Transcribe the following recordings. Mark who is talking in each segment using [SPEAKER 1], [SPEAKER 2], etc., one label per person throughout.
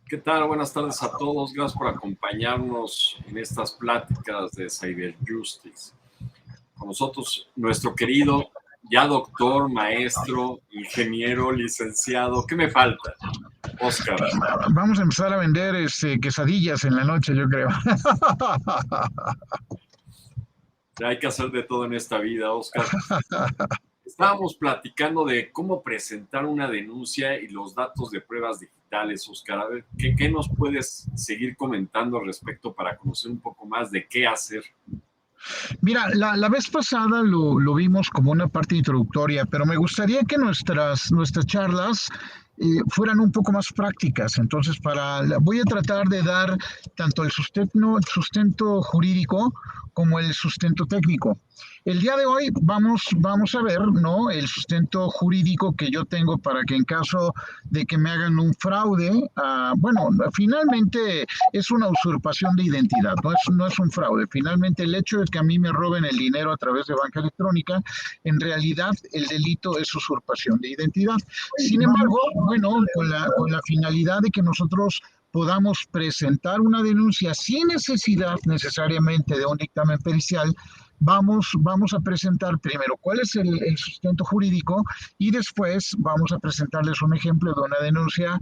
[SPEAKER 1] ¿Qué tal? Buenas tardes a todos. Gracias por acompañarnos en estas pláticas de Cyber Justice. Con nosotros, nuestro querido, ya doctor, maestro, ingeniero, licenciado. ¿Qué me falta? Oscar.
[SPEAKER 2] Vamos a empezar a vender quesadillas en la noche, yo creo.
[SPEAKER 1] Hay que hacer de todo en esta vida, Oscar. Estábamos platicando de cómo presentar una denuncia y los datos de pruebas digitales, Oscar. A ver, ¿qué nos puedes seguir comentando al respecto para conocer un poco más de qué hacer?
[SPEAKER 2] Mira, la vez pasada lo vimos como una parte introductoria, pero me gustaría que nuestras charlas fueran un poco más prácticas. Entonces, voy a tratar de dar tanto el sustento jurídico como el sustento técnico. El día de hoy vamos a ver, ¿no?, el sustento jurídico que yo tengo para que en caso de que me hagan un fraude, bueno, finalmente es una usurpación de identidad, no es un fraude. Finalmente el hecho de que a mí me roben el dinero a través de banca electrónica, en realidad el delito es usurpación de identidad. Sin embargo, bueno, con la finalidad de que nosotros podamos presentar una denuncia sin necesidad necesariamente de un dictamen pericial, vamos a presentar primero cuál es el sustento jurídico y después vamos a presentarles un ejemplo de una denuncia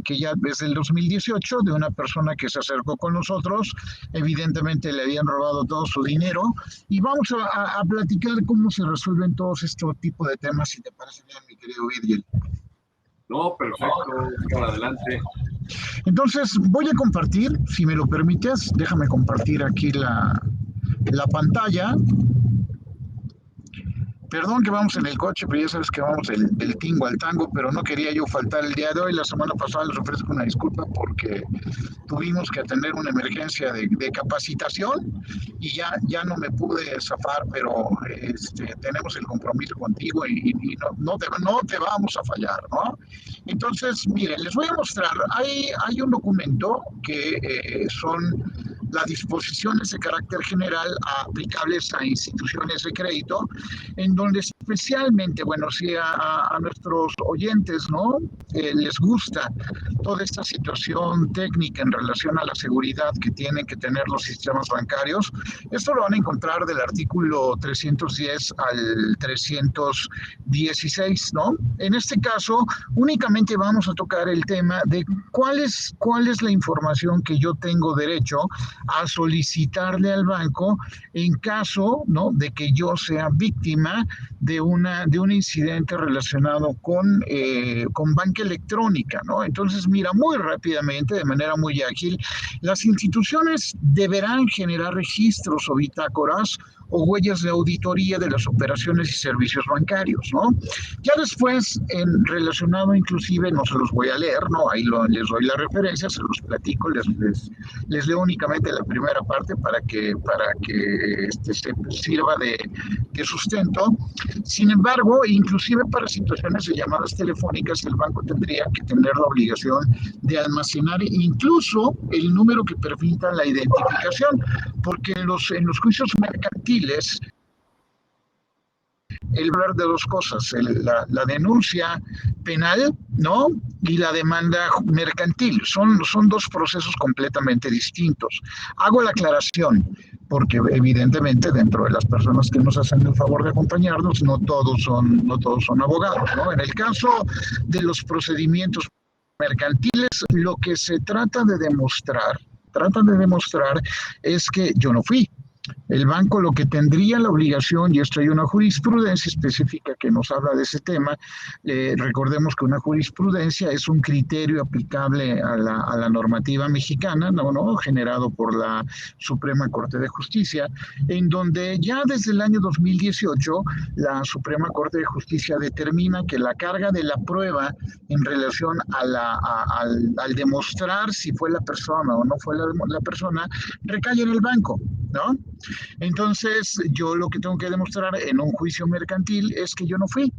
[SPEAKER 2] que ya desde el 2018 de una persona que se acercó con nosotros, evidentemente le habían robado todo su dinero y vamos a platicar cómo se resuelven todos estos tipos de temas, si te parece bien, mi querido Virgil.
[SPEAKER 1] No, perfecto, Oscar, adelante.
[SPEAKER 2] Entonces voy a compartir, si me lo permites, déjame compartir aquí la pantalla. Perdón que vamos en el coche, pero ya sabes que vamos del tingo al tango, pero no quería yo faltar el día de hoy. La semana pasada les ofrezco una disculpa porque tuvimos que atender una emergencia de capacitación y ya no me pude zafar, pero tenemos el compromiso contigo y no te vamos a fallar, ¿no? Entonces, miren, les voy a mostrar, hay un documento que son las disposiciones de carácter general aplicables a instituciones de crédito, en donde especialmente, bueno, si a nuestros oyentes, ¿no?, les gusta toda esta situación técnica en relación a la seguridad que tienen que tener los sistemas bancarios, esto lo van a encontrar del artículo 310 al 316, ¿no? En este caso, únicamente vamos a tocar el tema de cuál es la información que yo tengo derecho a solicitarle al banco en caso, ¿no?, de que yo sea víctima de un incidente relacionado con banca electrónica, ¿no? Entonces, mira, muy rápidamente, de manera muy ágil, las instituciones deberán generar registros o bitácoras o huellas de auditoría de las operaciones y servicios bancarios, ¿no? Ya después, relacionado inclusive, no se los voy a leer, ¿no? Ahí les doy la referencia, se los platico, les leo únicamente la primera parte para que se sirva de sustento. Sin embargo, inclusive para situaciones de llamadas telefónicas, el banco tendría que tener la obligación de almacenar incluso el número que permita la identificación, porque en los juicios mercantiles el hablar de dos cosas, la denuncia penal, ¿no?, y la demanda mercantil. Son dos procesos completamente distintos. Hago la aclaración, porque evidentemente dentro de las personas que nos hacen el favor de acompañarnos, no todos son abogados, ¿no? En el caso de los procedimientos mercantiles, lo que se trata de demostrar es que yo no fui. El banco lo que tendría la obligación, y esto hay una jurisprudencia específica que nos habla de ese tema, recordemos que una jurisprudencia es un criterio aplicable a la normativa mexicana, ¿no?, generado por la Suprema Corte de Justicia, en donde ya desde el año 2018 la Suprema Corte de Justicia determina que la carga de la prueba en relación al demostrar si fue la persona o no fue la persona recae en el banco, ¿no? Entonces, yo lo que tengo que demostrar en un juicio mercantil es que yo no fui.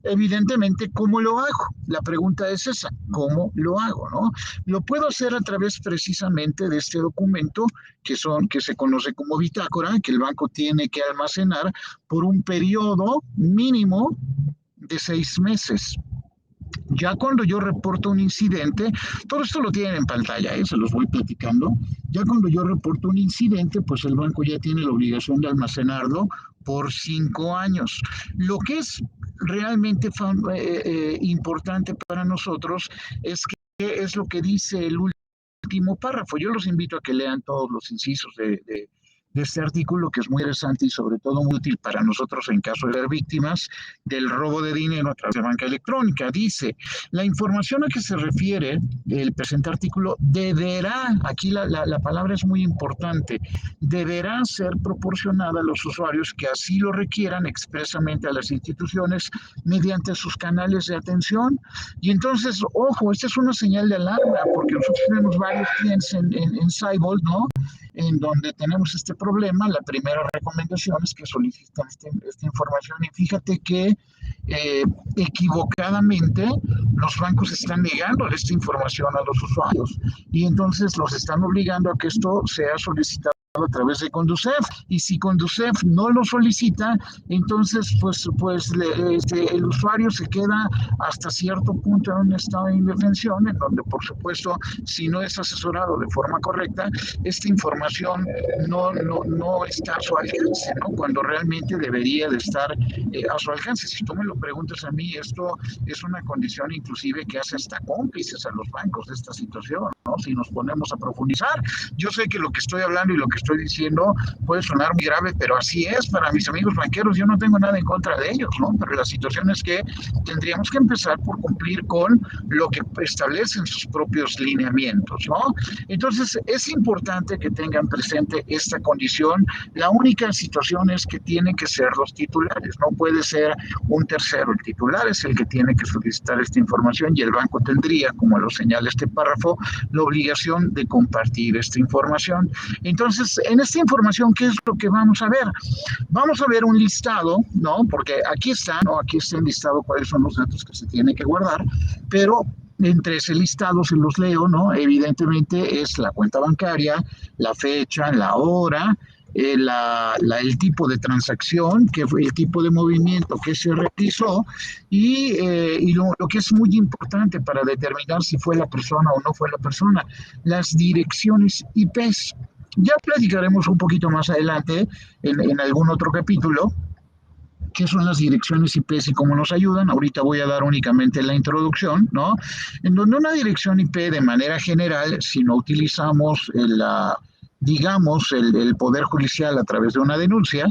[SPEAKER 2] Evidentemente, ¿cómo lo hago? La pregunta es esa, ¿cómo lo hago, no? Lo puedo hacer a través precisamente de este documento que se conoce como bitácora, que el banco tiene que almacenar por un periodo mínimo de 6 meses. Ya cuando yo reporto un incidente, todo esto lo tienen en pantalla, se los voy platicando. Ya cuando yo reporto un incidente, pues el banco ya tiene la obligación de almacenarlo por 5 años. Lo que es realmente importante para nosotros es que es lo que dice el último párrafo. Yo los invito a que lean todos los incisos de este artículo, que es muy interesante y sobre todo muy útil para nosotros en caso de ser víctimas del robo de dinero a través de banca electrónica. Dice, la información a que se refiere el presente artículo deberá, aquí la palabra es muy importante, deberá ser proporcionada a los usuarios que así lo requieran expresamente a las instituciones mediante sus canales de atención. Y entonces, ojo, esta es una señal de alarma, porque nosotros tenemos varios clientes en Cyborg, ¿no? En donde tenemos este problema. La primera recomendación es que soliciten esta información, y fíjate que equivocadamente los bancos están negando esta información a los usuarios, y entonces los están obligando a que esto sea solicitado a través de Conducef, y si Conducef no lo solicita, entonces el usuario se queda hasta cierto punto en un estado de indefensión, en donde por supuesto, si no es asesorado de forma correcta, esta información no está a su alcance, ¿no? Cuando realmente debería de estar a su alcance. Si tú me lo preguntas a mí, esto es una condición inclusive que hace hasta cómplices a los bancos de esta situación, ¿no? Si nos ponemos a profundizar. Yo sé que lo que estoy hablando y lo que estoy diciendo puede sonar muy grave, pero así es para mis amigos banqueros. Yo no tengo nada en contra de ellos, ¿no? Pero la situación es que tendríamos que empezar por cumplir con lo que establecen sus propios lineamientos, ¿no? Entonces, es importante que tengan presente esta condición. La única situación es que tienen que ser los titulares, no puede ser un tercero. El titular es el que tiene que solicitar esta información, y el banco tendría, como lo señala este párrafo, la obligación de compartir esta información. Entonces, en esta información, ¿qué es lo que vamos a ver? Vamos a ver un listado, ¿no? Porque aquí está, ¿no? Aquí está enlistado cuáles son los datos que se tienen que guardar, pero entre ese listado, se los leo, ¿no? Evidentemente es la cuenta bancaria, la fecha, la hora, el tipo de transacción, que fue el tipo de movimiento que se realizó, y lo que es muy importante para determinar si fue la persona o no fue la persona, las direcciones IPs. Ya platicaremos un poquito más adelante en algún otro capítulo qué son las direcciones IPs y cómo nos ayudan. Ahorita voy a dar únicamente la introducción, ¿no? En donde una dirección IP de manera general, si no utilizamos digamos, el Poder Judicial a través de una denuncia,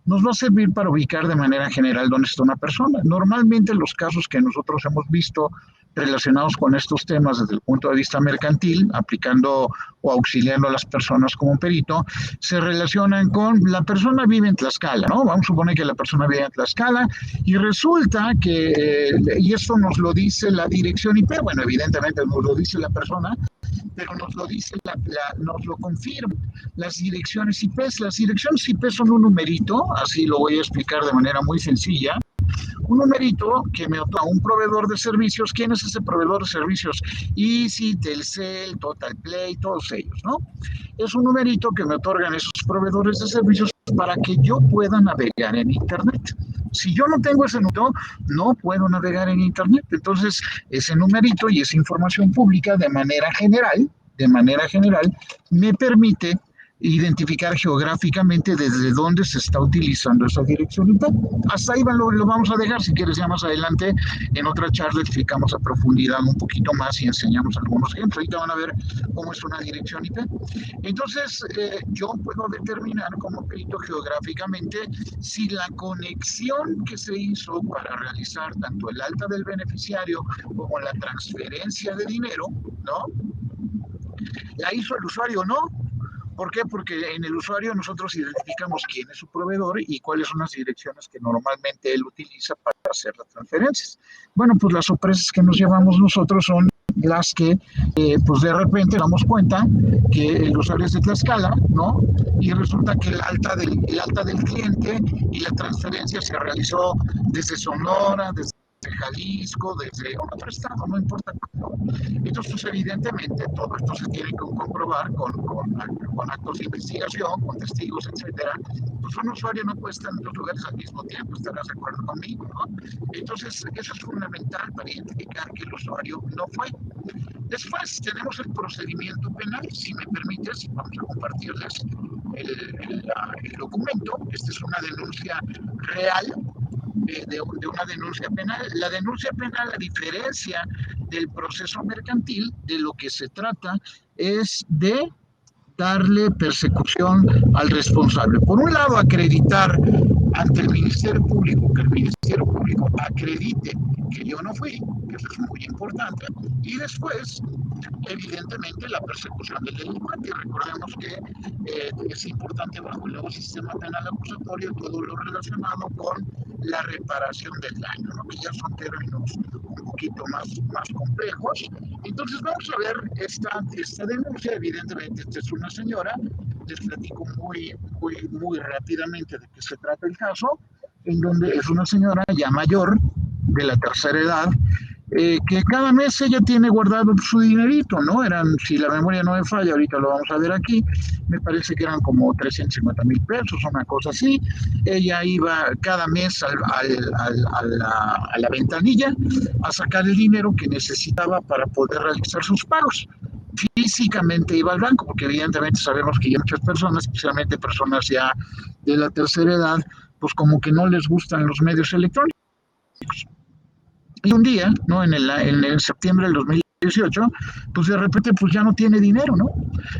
[SPEAKER 2] nos va a servir para ubicar de manera general dónde está una persona. Normalmente los casos que nosotros hemos visto relacionados con estos temas desde el punto de vista mercantil, aplicando o auxiliando a las personas como un perito, se relacionan con la persona vive en Tlaxcala, ¿no? Vamos a suponer que la persona vive en Tlaxcala, y resulta que, y esto nos lo dice la dirección IP, bueno, evidentemente nos lo dice la persona, pero nos lo dice, nos lo confirma las direcciones IP. Las direcciones IP son un numerito, así lo voy a explicar de manera muy sencilla, un numerito que me otorga un proveedor de servicios. ¿Quién es ese proveedor de servicios? Easy, Telcel, Total Play, todos ellos, ¿no? Es un numerito que me otorgan esos proveedores de servicios para que yo pueda navegar en Internet. Si yo no tengo ese número, no puedo navegar en Internet. Entonces, ese numerito y esa información pública de manera general, me permite identificar geográficamente desde dónde se está utilizando esa dirección IP. Hasta ahí lo vamos a dejar. Si quieres, ya más adelante en otra charla explicamos a profundidad un poquito más y enseñamos algunos ejemplos. Ahorita van a ver cómo es una dirección IP. Entonces, yo puedo determinar como perito geográficamente si la conexión que se hizo para realizar tanto el alta del beneficiario como la transferencia de dinero, ¿no?, la hizo el usuario o no. ¿Por qué? Porque en el usuario nosotros identificamos quién es su proveedor y cuáles son las direcciones que normalmente él utiliza para hacer las transferencias. Bueno, pues las sorpresas que nos llevamos nosotros son las que, pues de repente damos cuenta que el usuario es de Tlaxcala, ¿no? Y resulta que el alta del cliente y la transferencia se realizó desde Sonora, desde Jalisco, desde otro estado, no importa cuándo. Entonces, pues, evidentemente, todo esto se tiene que comprobar con actos de investigación, con testigos, etcétera. Pues un usuario no puede estar en dos lugares al mismo tiempo, estarás de acuerdo conmigo, ¿no? Entonces, eso es fundamental para identificar que el usuario no fue. Después tenemos el procedimiento penal. Si me permites, vamos a compartirles el documento. Esta es una denuncia real de una denuncia penal. La denuncia penal, a diferencia del proceso mercantil, de lo que se trata es de darle persecución al responsable. Por un lado, acreditar ante el Ministerio Público, que el Ministerio Público acredite que yo no fui, que eso es muy importante, y después, evidentemente, la persecución del delincuente. Recordemos que es importante bajo el nuevo sistema penal acusatorio todo lo relacionado con la reparación del daño, ¿no? Que ya son términos un poquito más complejos. Entonces vamos a ver esta denuncia. Evidentemente, esta es una señora. Les platico muy rápidamente de qué se trata el caso, en donde es una señora ya mayor, de la tercera edad, que cada mes ella tiene guardado su dinerito, ¿no? Si la memoria no me falla, ahorita lo vamos a ver aquí, me parece que eran como 350,000 pesos, una cosa así. Ella iba cada mes a la ventanilla a sacar el dinero que necesitaba para poder realizar sus pagos. Físicamente iba al banco, porque evidentemente sabemos que hay muchas personas, especialmente personas ya de la tercera edad, pues como que no les gustan los medios electrónicos. Y un día, ¿no? En el septiembre del 2018, pues de repente pues ya no tiene dinero, ¿no?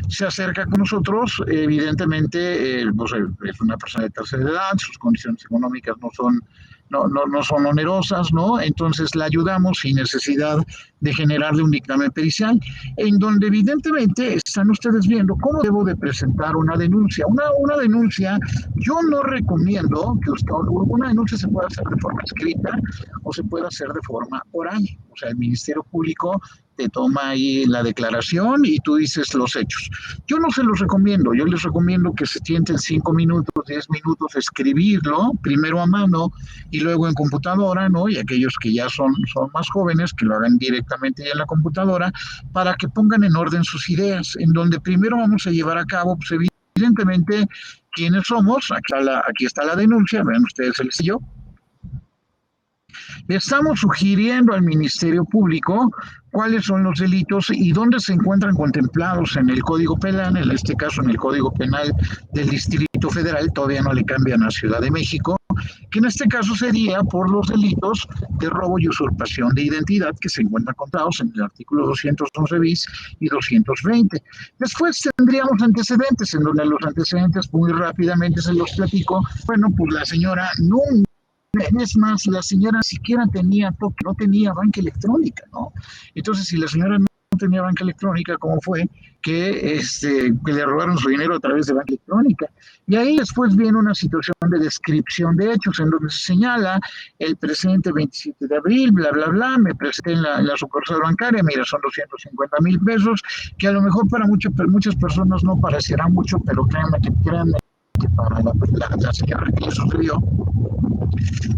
[SPEAKER 2] Se acerca con nosotros, evidentemente, pues es una persona de tercera edad, sus condiciones económicas no son onerosas, ¿no? Entonces la ayudamos sin necesidad de generarle un dictamen pericial, en donde evidentemente están ustedes viendo cómo debo de presentar una denuncia. Una denuncia, yo no recomiendo que una denuncia se pueda hacer de forma escrita o se pueda hacer de forma oral. O sea, el Ministerio Público te toma ahí la declaración y tú dices los hechos. Yo no se los recomiendo, yo les recomiendo que se sienten 5 minutos, 10 minutos, escribirlo, primero a mano y luego en computadora, ¿no? Y aquellos que ya son más jóvenes, que lo hagan directamente ya en la computadora, para que pongan en orden sus ideas, en donde primero vamos a llevar a cabo, pues evidentemente, quiénes somos. Aquí está la denuncia, vean ustedes el sello. Le estamos sugiriendo al Ministerio Público cuáles son los delitos y dónde se encuentran contemplados en el Código Penal, en este caso en el Código Penal del Distrito Federal, todavía no le cambian a Ciudad de México, que en este caso sería por los delitos de robo y usurpación de identidad que se encuentran contados en el artículo 211 bis y 220. Después tendríamos antecedentes, en donde los antecedentes muy rápidamente se los platico. Bueno, pues la señora no. Es más, la señora ni siquiera no tenía banca electrónica, ¿no? Entonces, si la señora no tenía banca electrónica, ¿cómo fue que le robaron su dinero a través de banca electrónica? Y ahí después viene una situación de descripción de hechos, en donde se señala el presente 27 de abril, bla, bla, bla, me presenté en la sucursal bancaria, mira, son 250,000 pesos, que a lo mejor para muchas personas no parecerá mucho, pero créanme que para la señora que le sucedió,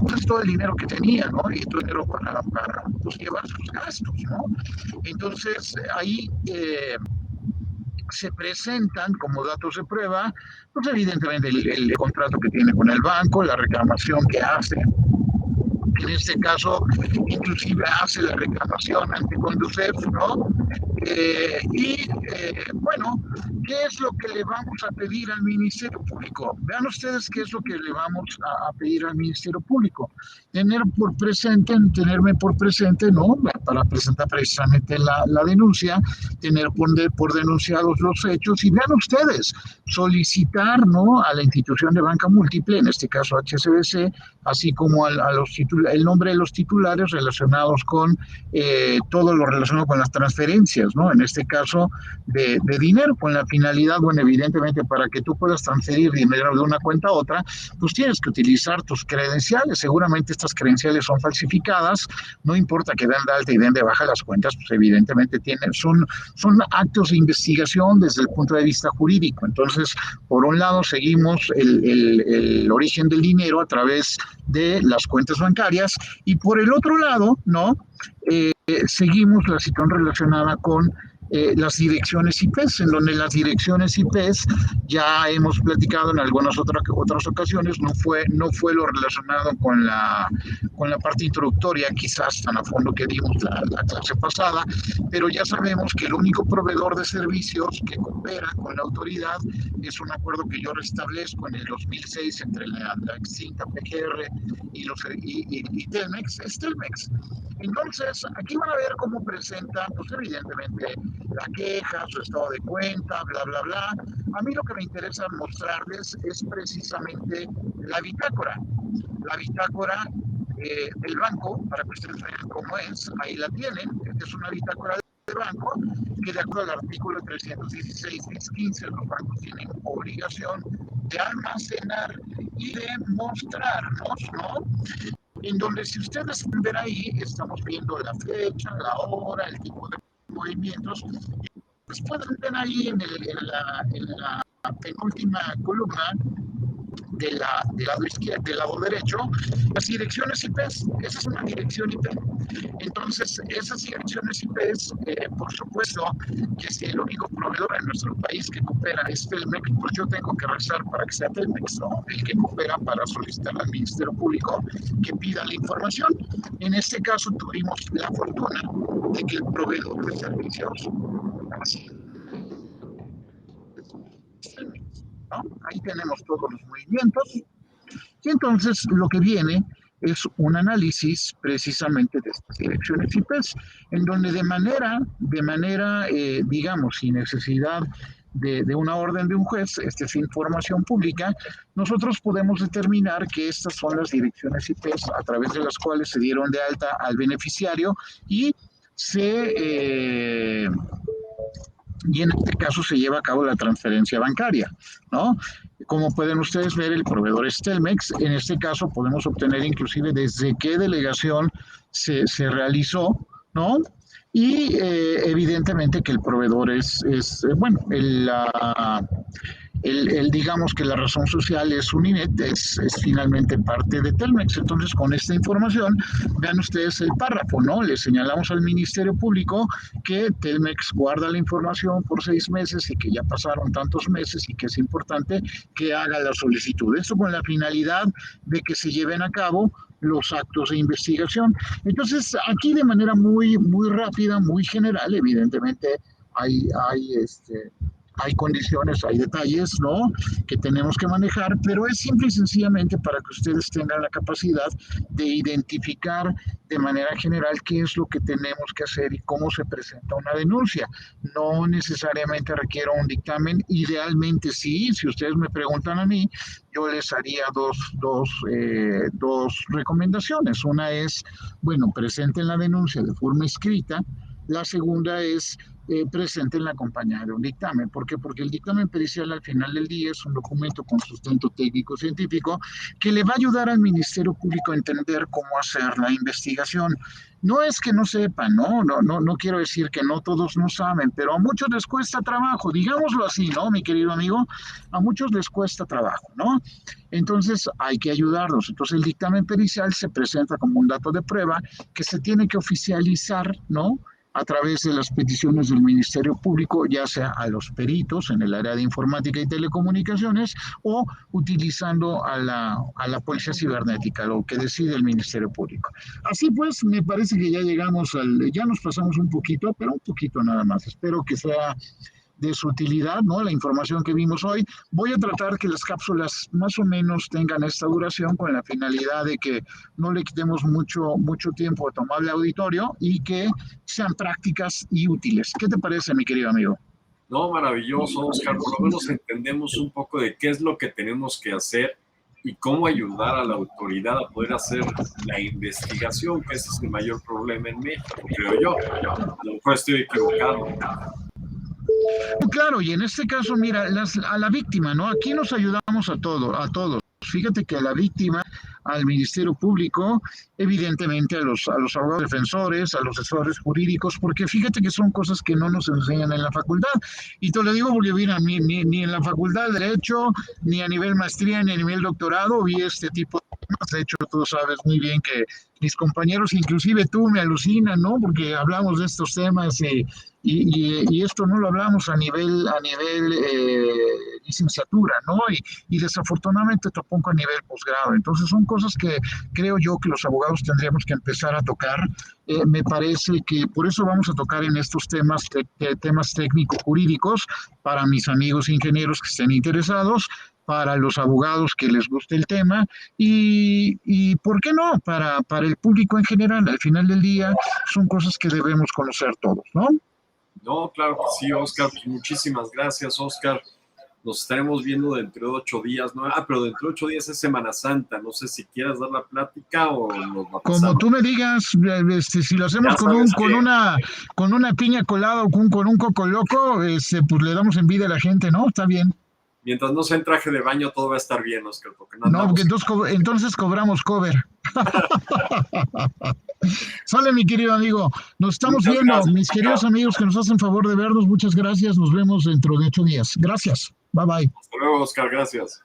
[SPEAKER 2] pues todo el dinero que tenía, ¿no? Y todo el dinero para pues, llevar sus gastos, ¿no? Entonces, ahí se presentan como datos de prueba, pues evidentemente el contrato que tiene con el banco, la reclamación que hace. En este caso, inclusive hace la reclamación ante Conducef, ¿no? Bueno, ¿qué es lo que le vamos a pedir al Ministerio Público? Vean ustedes qué es lo que le vamos a pedir al Ministerio Público. Tenerme por presente, ¿no? Para presentar precisamente la denuncia, tener por denunciados los hechos y vean ustedes, solicitar, ¿no? A la institución de banca múltiple, en este caso HSBC, así como el nombre de los titulares relacionados con todo lo relacionado con las transferencias, transferencias, ¿no? En este caso de dinero, con la finalidad, bueno, evidentemente para que tú puedas transferir dinero de una cuenta a otra, pues tienes que utilizar tus credenciales. Seguramente estas credenciales son falsificadas, no importa que den de alta y den de baja las cuentas, pues evidentemente son actos de investigación desde el punto de vista jurídico. Entonces, por un lado, seguimos el origen del dinero a través de las cuentas bancarias y por el otro lado, ¿no? Seguimos la situación relacionada con las direcciones IPs, en donde las direcciones IPs ya hemos platicado en algunas otras ocasiones, no fue lo relacionado con la parte introductoria, quizás tan a fondo que dimos la clase pasada, pero ya sabemos que el único proveedor de servicios que coopera con la autoridad es un acuerdo que yo restablezco en el 2006 entre la extinta PGR y Telmex, es Telmex. Entonces, aquí van a ver cómo presentan, pues evidentemente, la queja, su estado de cuenta, bla, bla, bla. A mí lo que me interesa mostrarles es precisamente la bitácora. La bitácora del banco, para que ustedes vean cómo es, ahí la tienen. Esta es una bitácora del banco que de acuerdo al artículo 316-15 los bancos tienen obligación de almacenar y de mostrarnos, ¿no? En donde si ustedes ven ahí, estamos viendo la fecha, la hora, el tipo de movimientos. Pues pueden ver ahí en la penúltima columna del lado izquierdo, del lado derecho, las direcciones IPs. Esa es una dirección IP. Entonces, esas direcciones IPs, por supuesto, que si el único proveedor en nuestro país que coopera es Telmex, pues yo tengo que rezar para que sea Telmex, ¿no? El que coopera para solicitar al Ministerio Público que pida la información. En este caso tuvimos la fortuna de que el proveedor de servicios, así, ¿no? Ahí tenemos todos los movimientos. Y entonces lo que viene es un análisis precisamente de estas direcciones IPs, en donde de manera digamos, sin necesidad de una orden de un juez, esta es información pública, nosotros podemos determinar que estas son las direcciones IPs a través de las cuales se dieron de alta al beneficiario y y en este caso se lleva a cabo la transferencia bancaria, ¿no? Como pueden ustedes ver, el proveedor es Telmex. En este caso podemos obtener inclusive desde qué delegación se realizó, ¿no? Y evidentemente que el proveedor bueno, digamos que la razón social es Uninet, es finalmente parte de Telmex. Entonces, con esta información, vean ustedes el párrafo, ¿no? Le señalamos al Ministerio Público que Telmex guarda la información por 6 meses y que ya pasaron tantos meses y que es importante que haga la solicitud. Esto con la finalidad de que se lleven a cabo los actos de investigación. Entonces, aquí de manera muy, muy rápida, muy general, evidentemente hay condiciones, hay detalles, ¿no? Que tenemos que manejar, pero es simple y sencillamente para que ustedes tengan la capacidad de identificar de manera general qué es lo que tenemos que hacer y cómo se presenta una denuncia. No necesariamente requiere un dictamen, idealmente sí, si ustedes me preguntan a mí, yo les haría dos recomendaciones. Una es, bueno, presenten la denuncia de forma escrita. La segunda es presenten la acompañada de un dictamen. ¿Por qué? Porque el dictamen pericial al final del día es un documento con sustento técnico-científico que le va a ayudar al Ministerio Público a entender cómo hacer la investigación. No es que no sepan, no quiero decir que no todos no saben, pero a muchos les cuesta trabajo, digámoslo así, ¿no, mi querido amigo? A muchos les cuesta trabajo, ¿no? Entonces hay que ayudarlos. Entonces el dictamen pericial se presenta como un dato de prueba que se tiene que oficializar, ¿no? A través de las peticiones del Ministerio Público, ya sea a los peritos en el área de informática y telecomunicaciones o utilizando a la policía cibernética, lo que decide el Ministerio Público. Así pues, me parece que ya nos pasamos un poquito, pero un poquito nada más. Espero que sea de su utilidad, ¿no? La información que vimos hoy. Voy a tratar que las cápsulas más o menos tengan esta duración con la finalidad de que no le quitemos mucho tiempo a tu amable auditorio y que sean prácticas y útiles. ¿Qué te parece, mi querido amigo?
[SPEAKER 1] No, maravilloso, Oscar. Por lo menos entendemos un poco de qué es lo que tenemos que hacer y cómo ayudar a la autoridad a poder hacer la investigación, que ese es el mayor problema en México, creo yo. A lo mejor estoy equivocado.
[SPEAKER 2] Claro, y en este caso, mira, a la víctima, ¿no? Aquí nos ayudamos a todos. Fíjate que a la víctima, al Ministerio Público, evidentemente a los abogados defensores, a los asesores jurídicos, porque fíjate que son cosas que no nos enseñan en la facultad. Y te lo digo porque, mira, ni en la facultad de Derecho, ni a nivel maestría, ni a nivel doctorado, vi este tipo de temas. De hecho, tú sabes muy bien que mis compañeros, inclusive tú, me alucinan, ¿no? Porque hablamos de estos temas y esto no lo hablamos a nivel licenciatura, ¿no? Y desafortunadamente tampoco a nivel posgrado. Entonces son cosas que creo yo que los abogados tendríamos que empezar a tocar. Me parece que por eso vamos a tocar en estos temas, temas técnico-jurídicos para mis amigos ingenieros que estén interesados, para los abogados que les guste el tema y ¿por qué no? Para el público en general, al final del día son cosas que debemos conocer todos, ¿no?
[SPEAKER 1] No, claro que sí, Oscar. Pues muchísimas gracias, Oscar. Nos estaremos viendo dentro de 8 días, ¿no? Pero dentro de 8 días es Semana Santa. No sé si quieras dar la plática o nos la
[SPEAKER 2] Como
[SPEAKER 1] pasamos.
[SPEAKER 2] tú me digas, si lo hacemos
[SPEAKER 1] Ya sabes que
[SPEAKER 2] con una piña colada o con un coco loco, pues le damos envidia a la gente, ¿no? Está bien.
[SPEAKER 1] mientras no sea en traje de baño, todo va a estar bien, Oscar, porque no
[SPEAKER 2] No, porque
[SPEAKER 1] andamos.
[SPEAKER 2] entonces cobramos cover. Sale, mi querido amigo. Nos estamos
[SPEAKER 1] Muchas
[SPEAKER 2] viendo.
[SPEAKER 1] gracias,
[SPEAKER 2] Mis queridos
[SPEAKER 1] Oscar.
[SPEAKER 2] amigos que nos hacen favor de vernos, muchas gracias. Nos vemos dentro de 8 días. Gracias. Bye bye.
[SPEAKER 1] Hasta luego, Oscar. Gracias.